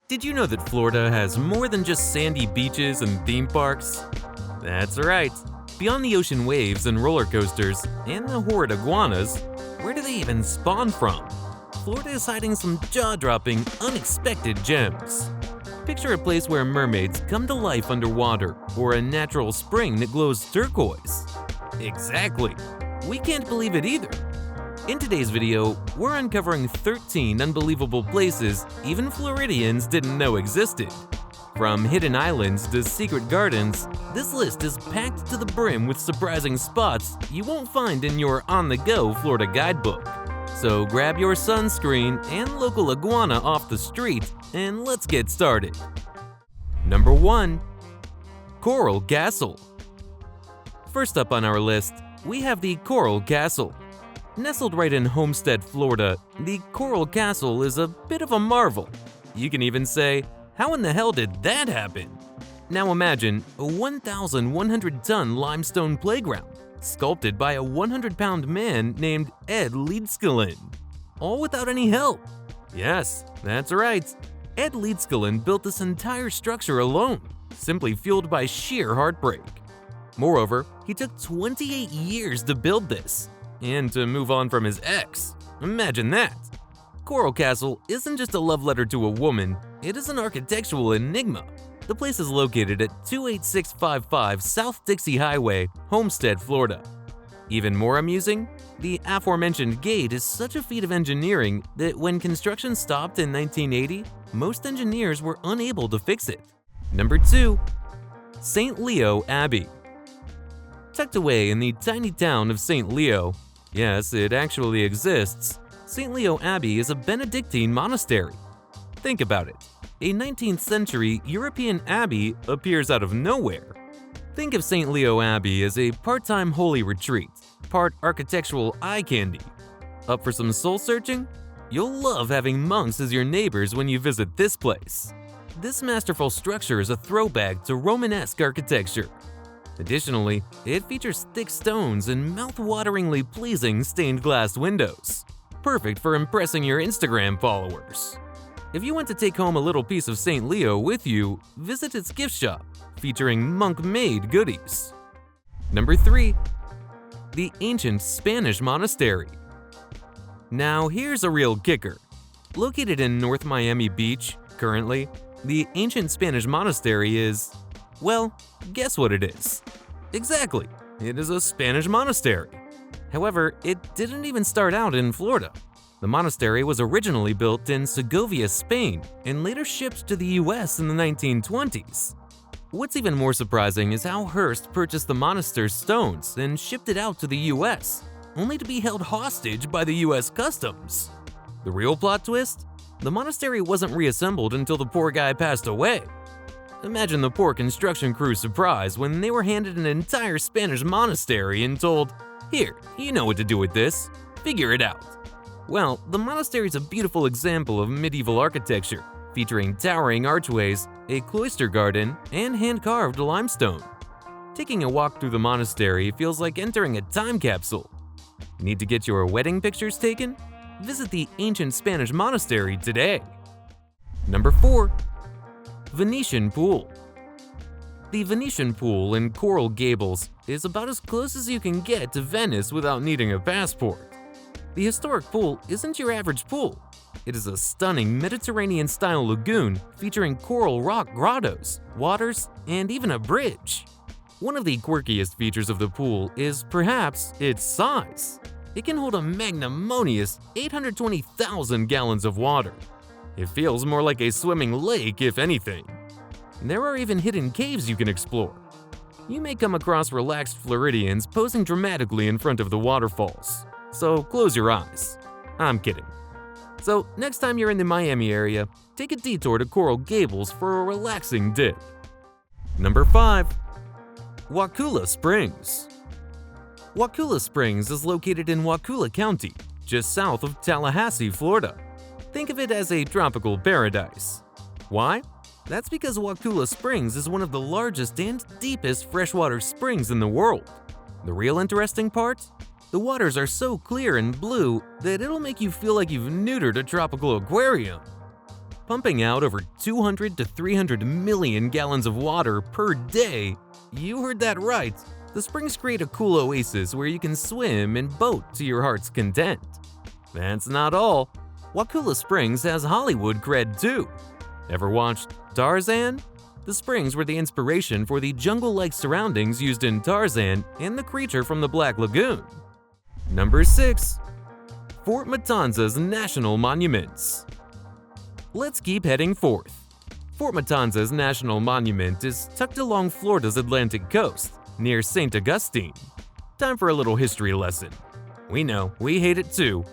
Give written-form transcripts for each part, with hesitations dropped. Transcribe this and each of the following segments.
Did you know that Florida has more than just sandy beaches and theme parks? That's right. Beyond the ocean waves and roller coasters and the horrid iguanas, where do they even spawn from? Florida is hiding some jaw-dropping, unexpected gems. Picture a place where mermaids come to life underwater, or a natural spring that glows turquoise. Exactly. We can't believe it either. In today's video, we're uncovering 13 unbelievable places even Floridians didn't know existed. From hidden islands to secret gardens, this list is packed to the brim with surprising spots you won't find in your on-the-go Florida guidebook. So grab your sunscreen and local iguana off the street, and let's get started. Number 1. Coral Castle. First up on our list, we have the Coral Castle. Nestled right in Homestead, Florida, the Coral Castle is a bit of a marvel. You can even say, how in the hell did that happen? Now imagine a 1,100-ton limestone playground, sculpted by a 100-pound man named Ed Leedskallen, all without any help. Yes, that's right. Ed Leedskallen built this entire structure alone, simply fueled by sheer heartbreak. Moreover, he took 28 years to build this, and to move on from his ex. Imagine that! Coral Castle isn't just a love letter to a woman, it is an architectural enigma. The place is located at 28655 South Dixie Highway, Homestead, Florida. Even more amusing, the aforementioned gate is such a feat of engineering that when construction stopped in 1980, most engineers were unable to fix it. Number 2. St. Leo Abbey. Tucked away in the tiny town of St. Leo, yes, it actually exists, St. Leo Abbey is a Benedictine monastery. Think about it. A 19th century European abbey appears out of nowhere. Think of St. Leo Abbey as a part-time holy retreat, part architectural eye candy. Up for some soul-searching? You'll love having monks as your neighbors when you visit this place. This masterful structure is a throwback to Romanesque architecture. Additionally, it features thick stones and mouth-wateringly pleasing stained glass windows. Perfect for impressing your Instagram followers. If you want to take home a little piece of St. Leo with you, visit its gift shop, featuring monk-made goodies. Number 3. The Ancient Spanish Monastery. Now here's a real kicker. Located in North Miami Beach, currently, the Ancient Spanish Monastery is, well, guess what it is? Exactly, it is a Spanish monastery. However, it didn't even start out in Florida. The monastery was originally built in Segovia, Spain, and later shipped to the US in the 1920s. What's even more surprising is how Hearst purchased the monastery's stones and shipped it out to the US, only to be held hostage by the US Customs. The real plot twist? The monastery wasn't reassembled until the poor guy passed away. Imagine the poor construction crew's surprise when they were handed an entire Spanish monastery and told, "Here, you know what to do with this. Figure it out." Well, the monastery is a beautiful example of medieval architecture, featuring towering archways, a cloister garden, and hand-carved limestone. Taking a walk through the monastery feels like entering a time capsule. Need to get your wedding pictures taken? Visit the Ancient Spanish Monastery today. Number 4. Venetian Pool. The Venetian Pool in Coral Gables is about as close as you can get to Venice without needing a passport. The historic pool isn't your average pool. It is a stunning Mediterranean-style lagoon featuring coral rock grottos, waters, and even a bridge. One of the quirkiest features of the pool is perhaps its size. It can hold a magnanimous 820,000 gallons of water. It feels more like a swimming lake, if anything. There are even hidden caves you can explore. You may come across relaxed Floridians posing dramatically in front of the waterfalls, so close your eyes. I'm kidding. So next time you're in the Miami area, take a detour to Coral Gables for a relaxing dip. Number 5. Wakulla Springs. Wakulla Springs is located in Wakulla County, just south of Tallahassee, Florida. Think of it as a tropical paradise. Why? That's because Wakulla Springs is one of the largest and deepest freshwater springs in the world. The real interesting part? The waters are so clear and blue that it'll make you feel like you've neutered a tropical aquarium. pumping out over 200 to 300 million gallons of water per day. You heard that right. The springs create a cool oasis where you can swim and boat to your heart's content. That's not all. Wakulla Springs has Hollywood cred too. Ever watched Tarzan? The springs were the inspiration for the jungle-like surroundings used in Tarzan and the creature from the Black Lagoon. Number 6. Fort Matanzas National Monuments. Let's keep heading forth. Fort Matanzas National Monument is tucked along Florida's Atlantic coast, near St. Augustine. Time for a little history lesson. We know, we hate it too.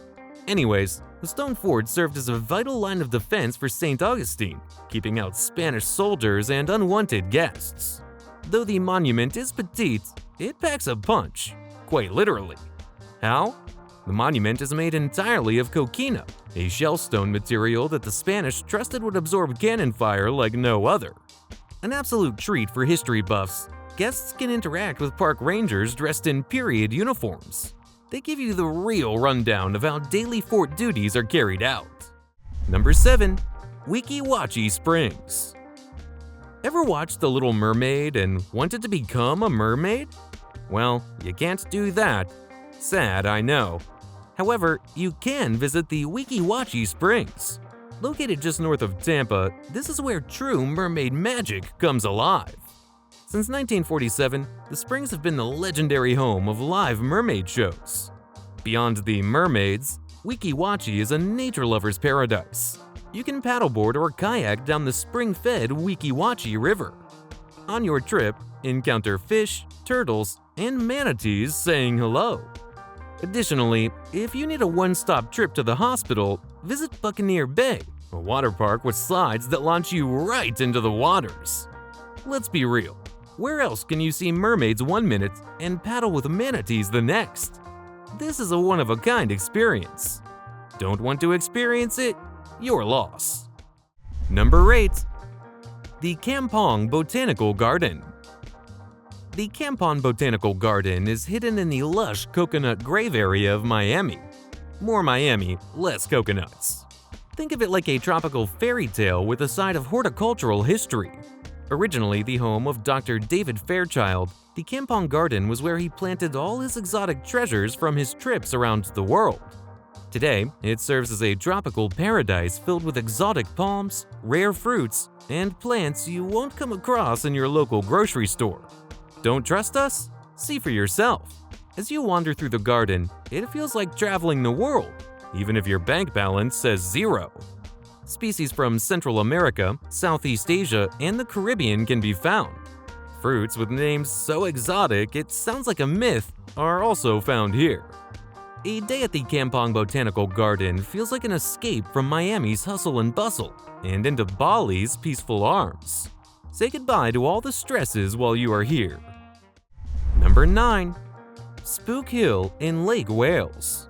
Anyways, the stone fort served as a vital line of defense for St. Augustine, keeping out Spanish soldiers and unwanted guests. Though the monument is petite, it packs a punch, quite literally. How? The monument is made entirely of coquina, a shellstone material that the Spanish trusted would absorb cannon fire like no other. An absolute treat for history buffs, guests can interact with park rangers dressed in period uniforms. They give you the real rundown of how daily fort duties are carried out. Number 7. Wakulla Springs. Ever watched The Little Mermaid and wanted to become a mermaid? Well, you can't do that. Sad, I know. However, you can visit the Wakulla Springs. Located just north of Tampa, this is where true mermaid magic comes alive. Since 1947, the springs have been the legendary home of live mermaid shows. Beyond the mermaids, Wakulla is a nature lover's paradise. You can paddleboard or kayak down the spring-fed Wakulla River. On your trip, encounter fish, turtles, and manatees saying hello. Additionally, if you need a one-stop trip to the hospital, visit Buccaneer Bay, a water park with slides that launch you right into the waters. Let's be real, where else can you see mermaids 1 minute and paddle with manatees the next? This is a one-of-a-kind experience. Don't want to experience it? Your loss. Number 8. The Kampong Botanical Garden. The Kampong Botanical Garden is hidden in the lush coconut grove area of Miami. More Miami, less coconuts. Think of it like a tropical fairy tale with a side of horticultural history. Originally the home of Dr. David Fairchild, the Kampong Garden was where he planted all his exotic treasures from his trips around the world. Today, it serves as a tropical paradise filled with exotic palms, rare fruits, and plants you won't come across in your local grocery store. Don't trust us? See for yourself. As you wander through the garden, it feels like traveling the world, even if your bank balance says zero. Species from Central America, Southeast Asia, and the Caribbean can be found. Fruits with names so exotic it sounds like a myth are also found here. A day at the Kampong Botanical Garden feels like an escape from Miami's hustle and bustle and into Bali's peaceful arms. Say goodbye to all the stresses while you are here. Number 9. Spook Hill in Lake Wales.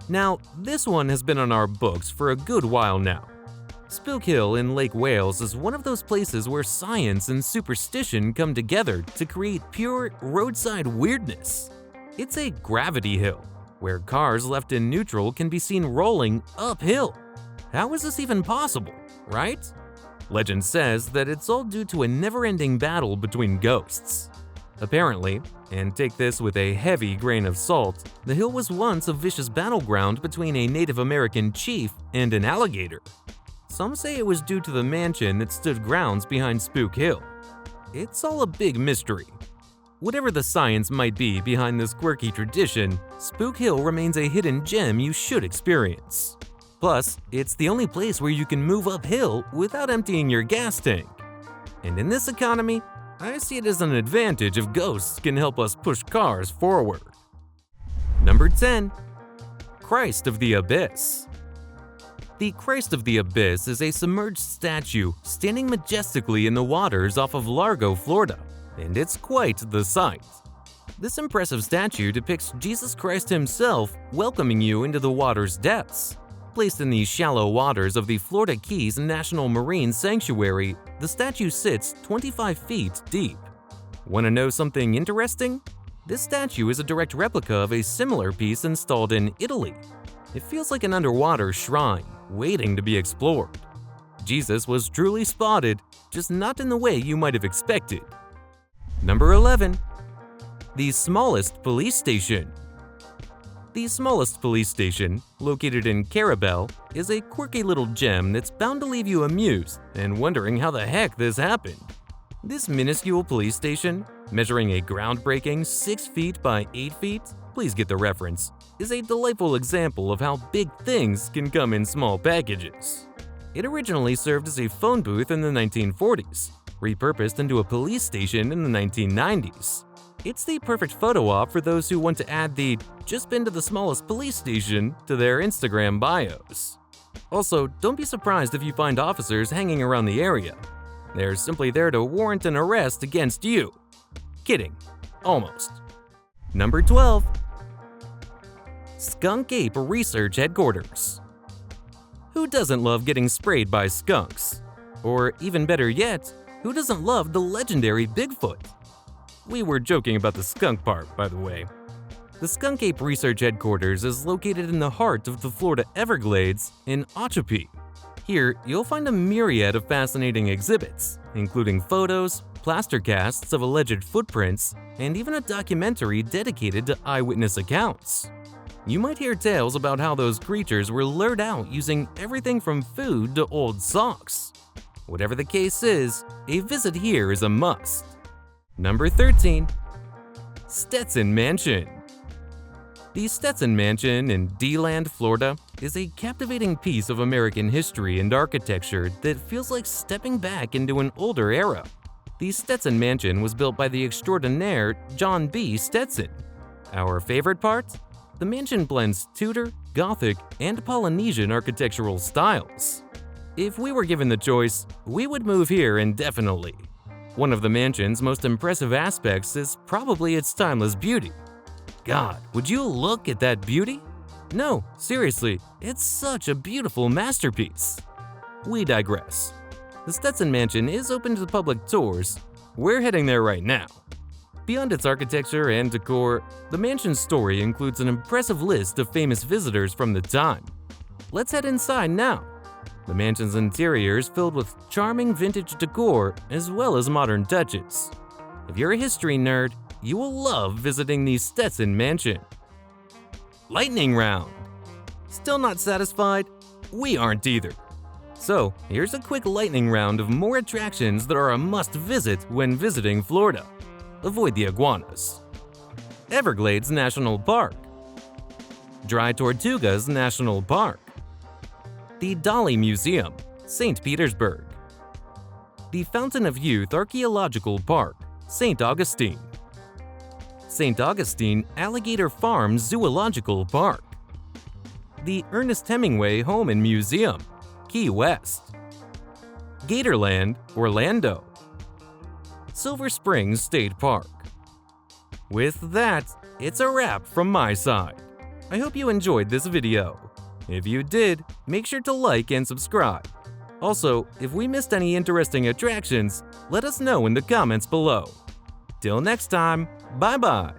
Now, this one has been on our books for a good while now. Spook Hill in Lake Wales is one of those places where science and superstition come together to create pure roadside weirdness. It's a gravity hill, where cars left in neutral can be seen rolling uphill. How is this even possible, right? Legend says that it's all due to a never-ending battle between ghosts. Apparently, and take this with a heavy grain of salt, the hill was once a vicious battleground between a Native American chief and an alligator. Some say it was due to the mansion that stood grounds behind Spook Hill. It's all a big mystery. Whatever the science might be behind this quirky tradition, Spook Hill remains a hidden gem you should experience. Plus, it's the only place where you can move uphill without emptying your gas tank. And in this economy, I see it as an advantage if ghosts can help us push cars forward. Number 10. Christ of the Abyss. The Christ of the Abyss is a submerged statue standing majestically in the waters off of Largo, Florida, and it's quite the sight. This impressive statue depicts Jesus Christ himself welcoming you into the water's depths. Placed in the shallow waters of the Florida Keys National Marine Sanctuary, the statue sits 25 feet deep. Want to know something interesting? This statue is a direct replica of a similar piece installed in Italy. It feels like an underwater shrine, waiting to be explored. Jesus was truly spotted, just not in the way you might have expected. Number 11. The smallest police station. The smallest police station, located in Carabel, is a quirky little gem that's bound to leave you amused and wondering how the heck this happened. This minuscule police station, measuring a groundbreaking 6 feet by 8 feet, please get the reference, is a delightful example of how big things can come in small packages. It originally served as a phone booth in the 1940s, repurposed into a police station in the 1990s. It's the perfect photo op for those who want to add the "just been to the smallest police station" to their Instagram bios. Also, don't be surprised if you find officers hanging around the area. They're simply there to warrant an arrest against you. Kidding. Almost. Number 12. Skunk Ape Research Headquarters. Who doesn't love getting sprayed by skunks? Or even better yet, who doesn't love the legendary Bigfoot? We were joking about the skunk part, by the way. The Skunk Ape Research Headquarters is located in the heart of the Florida Everglades in Ochapee. Here, you'll find a myriad of fascinating exhibits, including photos, plaster casts of alleged footprints, and even a documentary dedicated to eyewitness accounts. You might hear tales about how those creatures were lured out using everything from food to old socks. Whatever the case is, a visit here is a must. Number 13. Stetson Mansion. The Stetson Mansion in D-Land, Florida, is a captivating piece of American history and architecture that feels like stepping back into an older era. The Stetson Mansion was built by the extraordinaire John B. Stetson. Our favorite part? The mansion blends Tudor, Gothic, and Polynesian architectural styles. If we were given the choice, we would move here indefinitely. One of the mansion's most impressive aspects is probably its timeless beauty. God, would you look at that beauty? No, seriously, it's such a beautiful masterpiece. We digress. The Stetson Mansion is open to public tours. We're heading there right now. Beyond its architecture and decor, the mansion's story includes an impressive list of famous visitors from the time. Let's head inside now. The mansion's interior is filled with charming vintage decor as well as modern touches. If you're a history nerd, you will love visiting the Stetson Mansion. Lightning round. Still not satisfied? We aren't either. So, here's a quick lightning round of more attractions that are a must-visit when visiting Florida. Avoid the iguanas. Everglades National Park. Dry Tortugas National Park. The Dali Museum, St. Petersburg. The Fountain of Youth Archaeological Park, St. Augustine. St. Augustine Alligator Farm Zoological Park. The Ernest Hemingway Home and Museum, Key West. Gatorland, Orlando. Silver Springs State Park. With that, it's a wrap from my side. I hope you enjoyed this video. If you did, make sure to like and subscribe. Also, if we missed any interesting attractions, let us know in the comments below. Till next time, bye-bye!